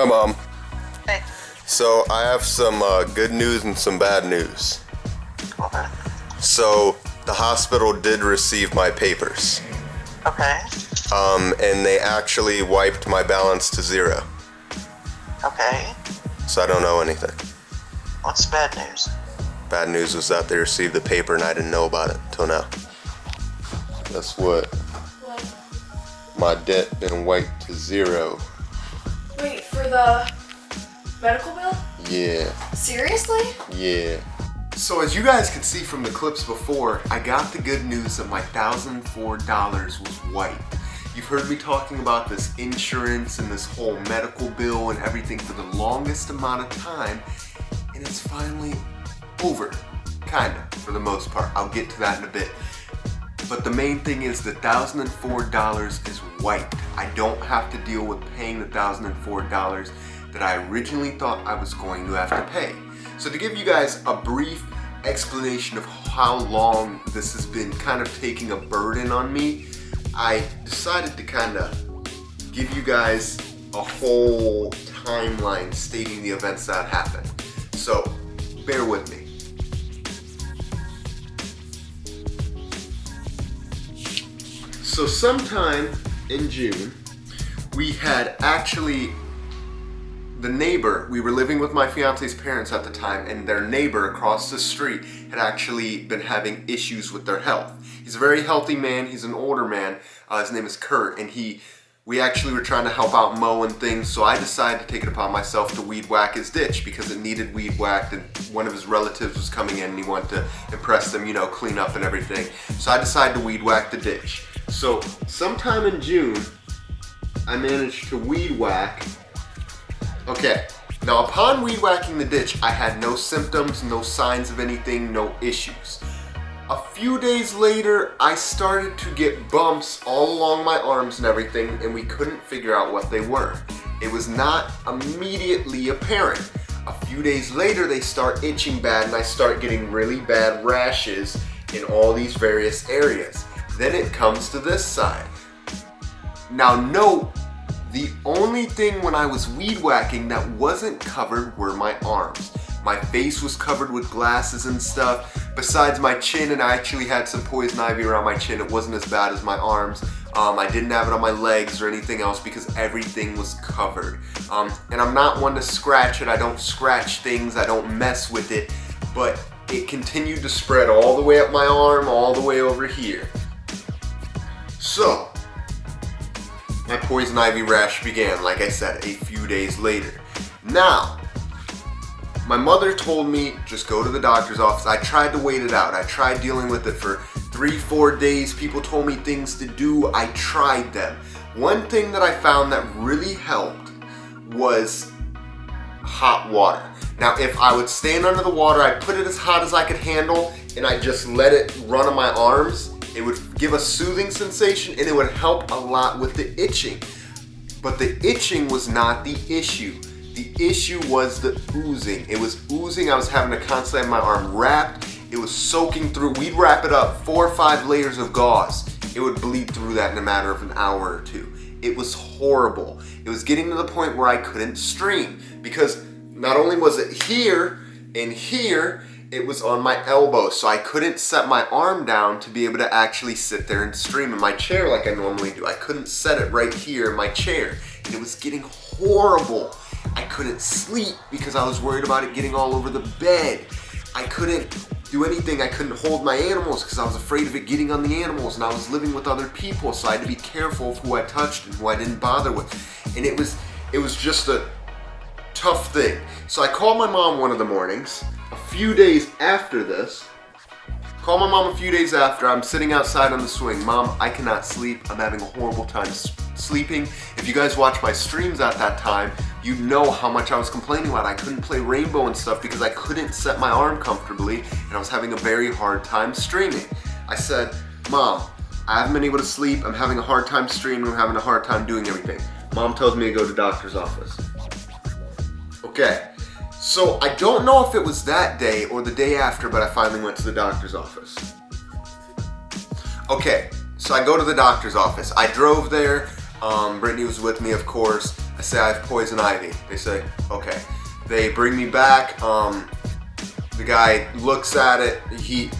Mom. Hey. So I have some good news and some bad news. Okay. So the hospital did receive my papers. Okay. And they actually wiped my balance to 0. Okay. So I don't owe anything. What's bad news? Bad news was that they received the paper and I didn't know about it till now. That's what? My debt been wiped to 0. Wait, for the medical bill? Yeah. Seriously? Yeah. So as you guys can see from the clips before, I got the good news that my $1,004 was wiped. You've heard me talking about this insurance and this whole medical bill and everything for the longest amount of time, and it's finally over. Kinda, for the most part. I'll get to that in a bit. But the main thing is the $1,004 is wiped. I don't have to deal with paying the $1,004 that I originally thought I was going to have to pay. So to give you guys a brief explanation of how long this has been kind of taking a burden on me, I decided to kind of give you guys a whole timeline stating the events that happened. So bear with me. So sometime in June, we had actually, the neighbor, we were living with my fiance's parents at the time, and their neighbor across the street had actually been having issues with their health. He's a very healthy man, he's an older man, his name is Kurt, and we actually were trying to help out mow and things, so I decided to take it upon myself to weed whack his ditch because it needed weed whacked, and one of his relatives was coming in and he wanted to impress them, you know, clean up and everything. So I decided to weed whack the ditch. So sometime in June, I managed to weed whack. Okay, now upon weed whacking the ditch, I had no symptoms, no signs of anything, no issues. A few days later, I started to get bumps all along my arms and everything, and we couldn't figure out what they were. It was not immediately apparent. A few days later, they start itching bad, and I start getting really bad rashes in all these various areas. Then it comes to this side. Now note, the only thing when I was weed whacking that wasn't covered were my arms. My face was covered with glasses and stuff. Besides my chin, and I actually had some poison ivy around my chin. It wasn't as bad as my arms. I didn't have it on my legs or anything else because everything was covered. And I'm not one to scratch it. I don't scratch things. I don't mess with it. But it continued to spread all the way up my arm, all the way over here. So, my poison ivy rash began, like I said, a few days later. Now, my mother told me, just go to the doctor's office. I tried to wait it out. I tried dealing with it for 3-4 days. People told me things to do. I tried them. One thing that I found that really helped was hot water. Now, if I would stand under the water, I'd put it as hot as I could handle, and I just let it run on my arms. It would give a soothing sensation, and it would help a lot with the itching. But the itching was not the issue. The issue was the oozing. It was oozing. I was having to constantly have my arm wrapped. It was soaking through. We'd wrap it up 4 or 5 layers of gauze. It would bleed through that in a matter of an hour or 2. It was horrible. It was getting to the point where I couldn't stream because not only was it here and here, it was on my elbow, so I couldn't set my arm down to be able to actually sit there and stream in my chair like I normally do. I couldn't set it right here in my chair, and it was getting horrible. I couldn't sleep because I was worried about it getting all over the bed. I couldn't do anything. I couldn't hold my animals because I was afraid of it getting on the animals, and I was living with other people, so I had to be careful of who I touched and who I didn't bother with. And it was just a tough thing. So I called my mom one of the mornings. A few days after this, call my mom a few days after, I'm sitting outside on the swing. Mom, I cannot sleep. I'm having a horrible time sleeping. If you guys watch my streams at that time, you know how much I was complaining about. I couldn't play Rainbow and stuff because I couldn't set my arm comfortably, and I was having a very hard time streaming. I said, Mom, I haven't been able to sleep. I'm having a hard time streaming. I'm having a hard time doing everything. Mom tells me to go to the doctor's office. Okay. So I don't know if it was that day or the day after, but I finally went to the doctor's office. Okay, so I go to the doctor's office. I drove there. Brittany was with me, of course. I say I have poison ivy. They say, okay. They bring me back. The guy looks at it. He's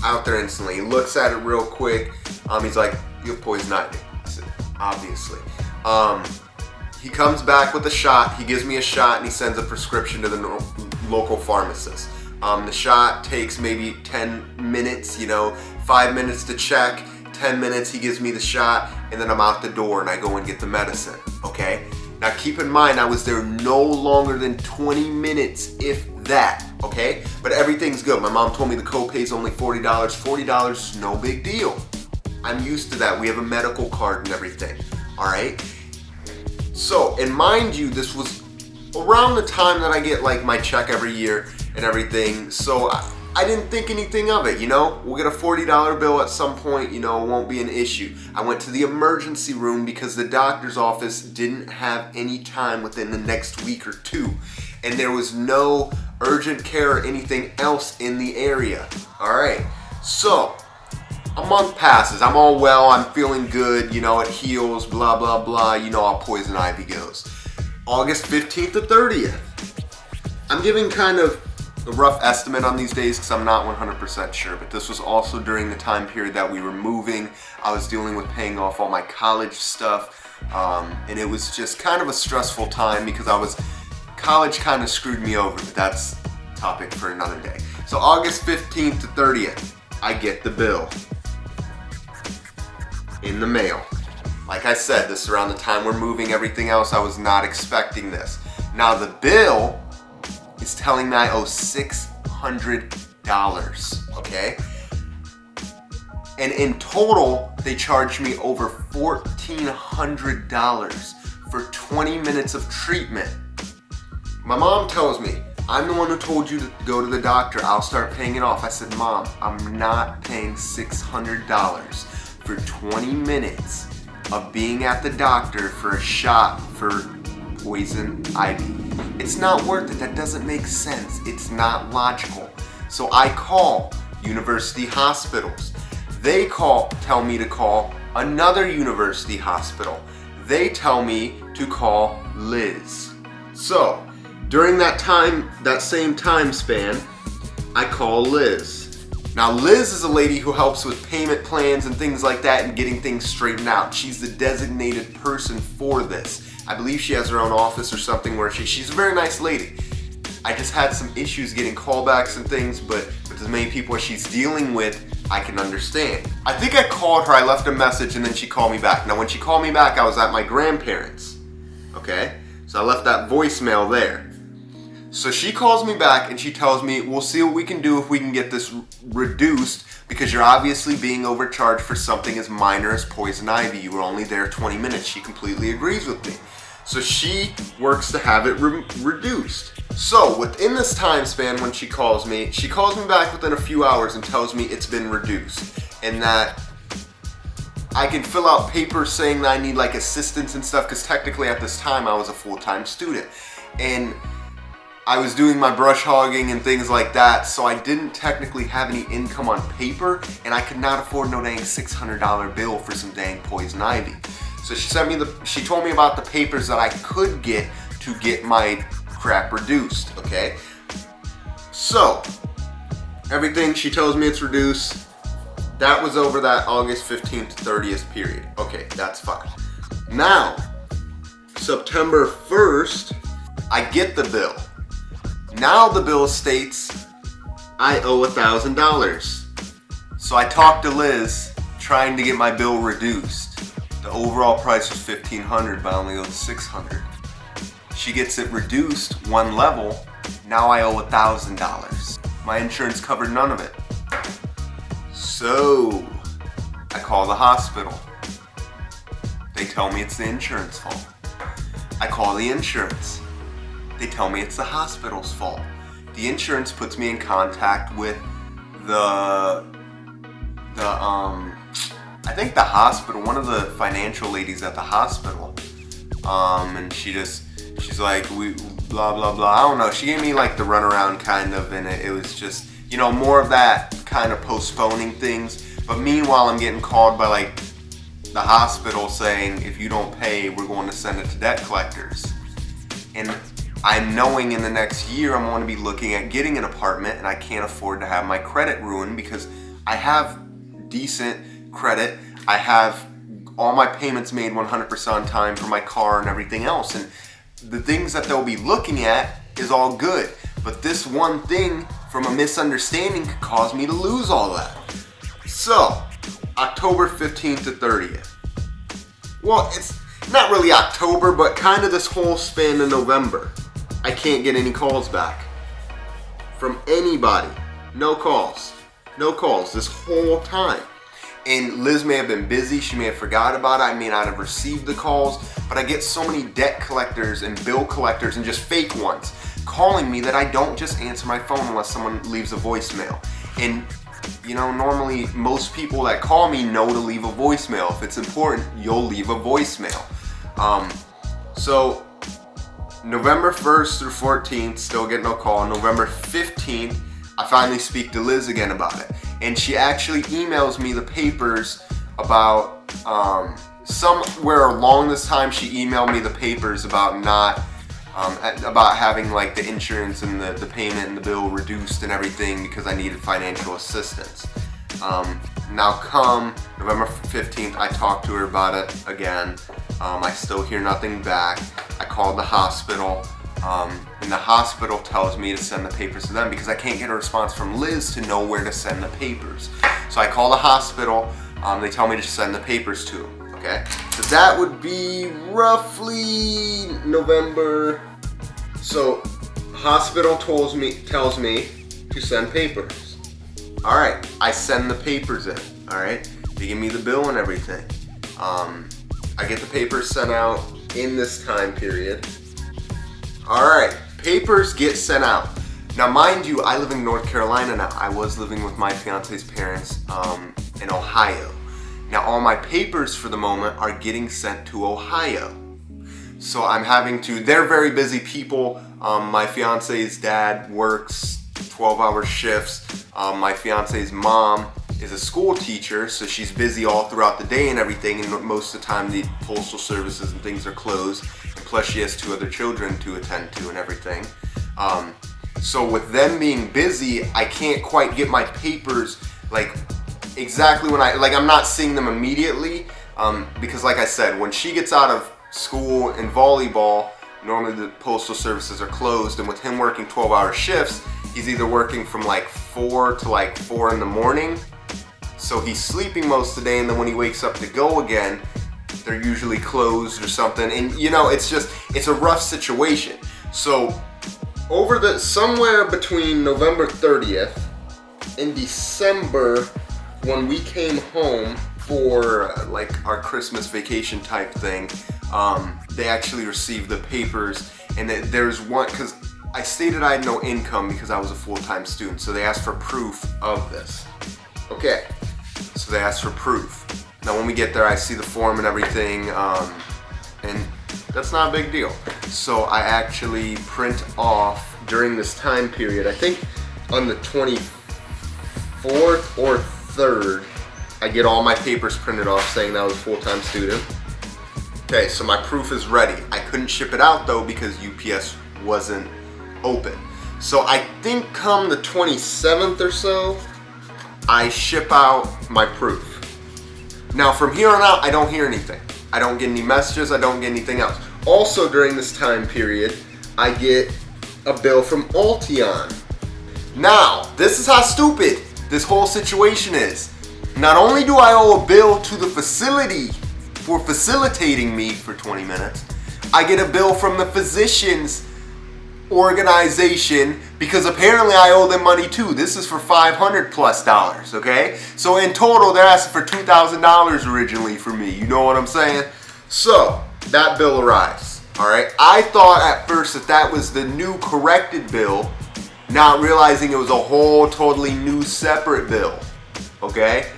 out there instantly. He looks at it real quick. He's like, you have poison ivy. I said, obviously. He comes back with a shot. He gives me a shot and he sends a prescription to the local pharmacist. The shot takes maybe 10 minutes, 5 minutes to check, 10 minutes he gives me the shot, and then I'm out the door and I go and get the medicine, okay? Now keep in mind, I was there no longer than 20 minutes, if that, okay? But everything's good. My mom told me the copay is only $40. $40 is no big deal. I'm used to that. We have a medical card and everything, all right? So, and mind you, this was around the time that I get like my check every year and everything, so I didn't think anything of it, We'll get a $40 bill at some point, it won't be an issue. I went to the emergency room because the doctor's office didn't have any time within the next week or two, and there was no urgent care or anything else in the area, all right? So, a month passes, I'm all well, I'm feeling good, it heals, blah, blah, blah, how poison ivy goes. August 15th to 30th. I'm giving kind of a rough estimate on these days because I'm not 100% sure, but this was also during the time period that we were moving. I was dealing with paying off all my college stuff, and it was just kind of a stressful time because college kind of screwed me over, but that's a topic for another day. So August 15th to 30th, I get the bill in the mail. Like I said, this is around the time we're moving, everything else, I was not expecting this. Now the bill is telling me I owe $600, okay? And in total, they charged me over $1,400 for 20 minutes of treatment. My mom tells me, I'm the one who told you to go to the doctor, I'll start paying it off. I said, Mom, I'm not paying $600 for 20 minutes of being at the doctor for a shot for poison ivy. It's not worth it. That doesn't make sense. It's not logical. So I call university hospitals. They tell me to call another university hospital. They tell me to call Liz. So during that same time span, I call Liz. Now Liz is a lady who helps with payment plans and things like that and getting things straightened out. She's the designated person for this. I believe she has her own office or something where she's a very nice lady. I just had some issues getting callbacks and things, but with as many people as she's dealing with, I can understand. I think I called her, I left a message, and then she called me back. Now when she called me back, I was at my grandparents', okay? So I left that voicemail there. So she calls me back and she tells me, we'll see what we can do if we can get this reduced because you're obviously being overcharged for something as minor as poison ivy. You were only there 20 minutes. She completely agrees with me. So she works to have it reduced. So within this time span when she calls me back within a few hours and tells me it's been reduced and that I can fill out papers saying that I need like assistance and stuff because technically at this time I was a full-time student. And I was doing my brush hogging and things like that, so I didn't technically have any income on paper, and I could not afford no dang $600 bill for some dang poison ivy. So she told me about the papers that I could get to get my crap reduced, okay? So, everything, she tells me it's reduced. That was over that August 15th to 30th period. Okay, that's fine. Now, September 1st, I get the bill. Now the bill states I owe $1,000. So I talked to Liz trying to get my bill reduced. The overall price was $1,500, but I only owed $600. She gets it reduced one level. Now I owe $1,000. My insurance covered none of it. So I call the hospital. They tell me it's the insurance fault. I call the insurance. They tell me it's the hospital's fault. The insurance puts me in contact with I think the hospital, one of the financial ladies at the hospital. And she's like, we blah blah blah. I don't know. She gave me like the runaround kind of, and it was just, more of that kind of postponing things. But meanwhile, I'm getting called by like the hospital saying, if you don't pay, we're going to send it to debt collectors. And I'm knowing in the next year I'm going to be looking at getting an apartment, and I can't afford to have my credit ruined because I have decent credit. I have all my payments made 100% on time for my car and everything else. And the things that they'll be looking at is all good. But this one thing from a misunderstanding could cause me to lose all that. So, October 15th to 30th. Well, it's not really October, but kind of this whole span of November. I can't get any calls back from anybody. No calls. No calls this whole time. And Liz may have been busy. She may have forgot about it. I may not have received the calls. But I get so many debt collectors and bill collectors and just fake ones calling me that I don't just answer my phone unless someone leaves a voicemail. And you know, normally most people that call me know to leave a voicemail. If it's important, you'll leave a voicemail. So November 1st through 14th, still get no call. November 15th, I finally speak to Liz again about it. And she actually emails me the papers about, somewhere along this time, she emailed me the papers about not, about having like the insurance and the payment and the bill reduced and everything because I needed financial assistance. Now come November 15th, I talked to her about it again. I still hear nothing back. I called the hospital, and the hospital tells me to send the papers to them because I can't get a response from Liz to know where to send the papers. So I call the hospital, they tell me to send the papers to them, okay? So that would be roughly November. So hospital tells me to send papers. All right, I send the papers in, all right? They give me the bill and everything. I get the papers sent out in this time period. All right, papers get sent out. Now, mind you, I live in North Carolina now. I was living with my fiance's parents in Ohio. Now, all my papers for the moment are getting sent to Ohio. So I'm having to, they're very busy people. My fiance's dad works 12-hour shifts. My fiance's mom is a school teacher, so she's busy all throughout the day and everything, and most of the time the postal services and things are closed, and plus she has 2 other children to attend to and everything. So with them being busy, I can't quite get my papers like exactly when I'm not seeing them immediately, because like I said, when she gets out of school and volleyball, normally the postal services are closed, and with him working 12-hour shifts, he's either working from like 4 to like 4 in the morning. So he's sleeping most of the day, and then when he wakes up to go again, they're usually closed or something. And you know, it's a rough situation. So somewhere between November 30th and December, when we came home for like our Christmas vacation type thing, they actually received the papers. And there's one, because I stated I had no income because I was a full-time student, so they asked for proof of this. Okay, so they asked for proof. Now when we get there, I see the form and everything, and that's not a big deal. So I actually print off during this time period, I think on the 24th or 3rd, I get all my papers printed off saying that I was a full-time student. Okay, so my proof is ready. I couldn't ship it out though because UPS wasn't open. So I think come the 27th or so, I ship out my proof. Now from here on out, I don't hear anything. I don't get any messages, I don't get anything else. Also during this time period, I get a bill from Alteon. Now, this is how stupid this whole situation is. Not only do I owe a bill to the facility for facilitating me for 20 minutes, I get a bill from the physician's organization because apparently I owe them money too. This is for $500+, okay? So in total, they're asking for $2,000 originally for me. You know what I'm saying? So that bill arrives, all right? I thought at first that was the new corrected bill, not realizing it was a whole totally new separate bill, okay?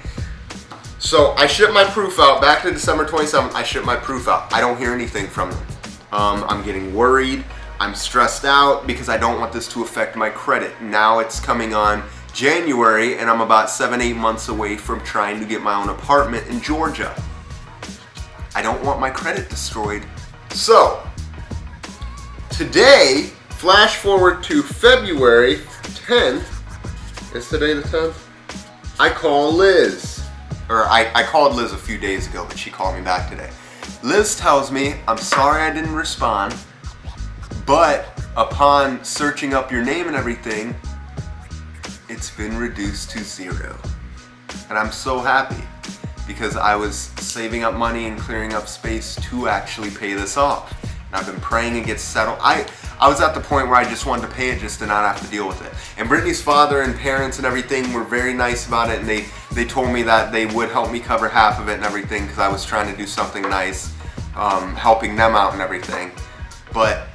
So I ship my proof out. Back to December 27th, I ship my proof out. I don't hear anything from them. I'm getting worried. I'm stressed out because I don't want this to affect my credit. Now it's coming on January and I'm about 7-8 months away from trying to get my own apartment in Georgia. I don't want my credit destroyed. So, today, flash forward to February 10th. Is today the 10th? I call Liz. Or I called Liz a few days ago, but she called me back today. Liz tells me, I'm sorry I didn't respond, but upon searching up your name and everything, it's been reduced to 0. And I'm so happy because I was saving up money and clearing up space to actually pay this off. And I've been praying it gets settled. I was at the point where I just wanted to pay it just to not have to deal with it. And Brittany's father and parents and everything were very nice about it, and they told me that they would help me cover half of it and everything because I was trying to do something nice, helping them out and everything. But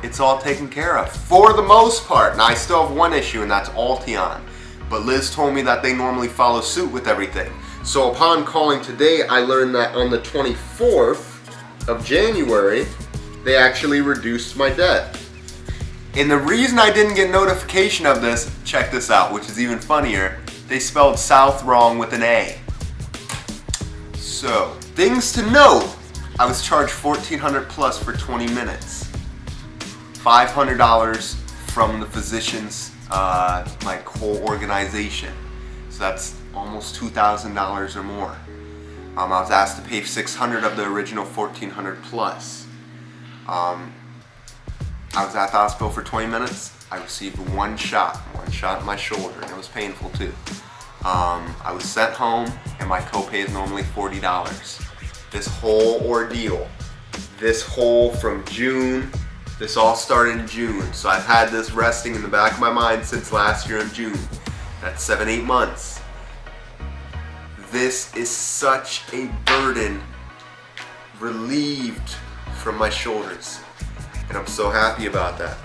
it's all taken care of for the most part. Now I still have one issue, and that's Alteon. But Liz told me that they normally follow suit with everything. So upon calling today, I learned that on the 24th of January, they actually reduced my debt. And the reason I didn't get notification of this, check this out, which is even funnier, they spelled south wrong with an A. So, things to note, I was charged $1,400 plus for 20 minutes. $500 from the physician's, like whole organization. So that's almost $2,000 or more. I was asked to pay $600 of the original $1,400 plus. I was at the hospital for 20 minutes. I received one shot in my shoulder, and it was painful too. I was sent home, and my copay is normally $40. This whole ordeal, from June, this all started in June. So I've had this resting in the back of my mind since last year in June. That's 7-8 months. This is such a burden relieved from my shoulders. And I'm so happy about that.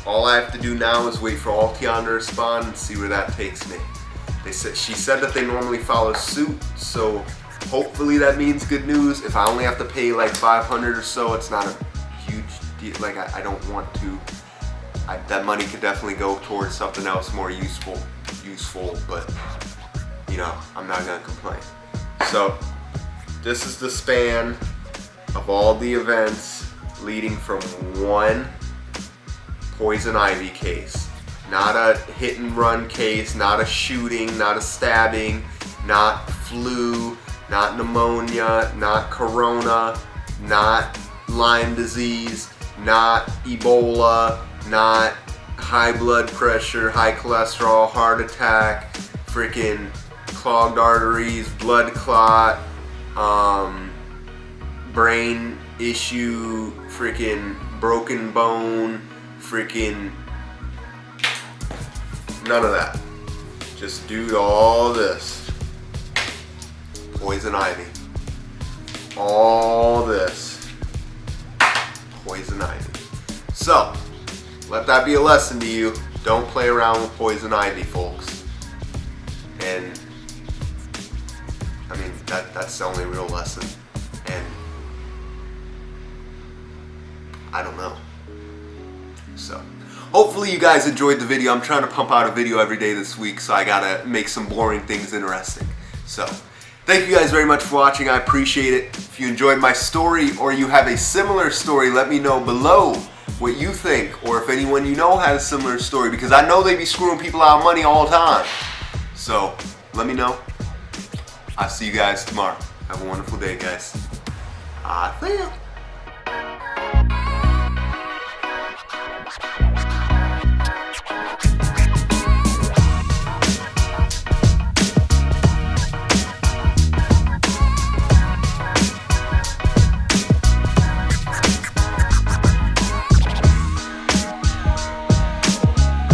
All I have to do now is wait for Alteon to respond and see where that takes me. She said that they normally follow suit, so hopefully that means good news. If I only have to pay like $500 or so, it's not a huge deal. Like I don't want to. That money could definitely go towards something else more useful. But you know, I'm not gonna complain. So this is the span of all the events leading from one poison ivy case. Not a hit and run case, not a shooting, not a stabbing, not flu, not pneumonia, not corona, not Lyme disease, not Ebola, not high blood pressure, high cholesterol, heart attack, freaking clogged arteries, blood clot, brain issue, freaking broken bone, freaking none of that. Just due to all this. Poison ivy. All this. Poison ivy. So, let that be a lesson to you. Don't play around with poison ivy, folks. And I mean, that's the only real lesson. And I don't know. So, hopefully you guys enjoyed the video. I'm trying to pump out a video every day this week, so I gotta make some boring things interesting. So, thank you guys very much for watching. I appreciate it. If you enjoyed my story or you have a similar story, let me know below what you think, or if anyone you know has a similar story, because I know they be screwing people out of money all the time. So, let me know. I'll see you guys tomorrow. Have a wonderful day, guys. I see ya.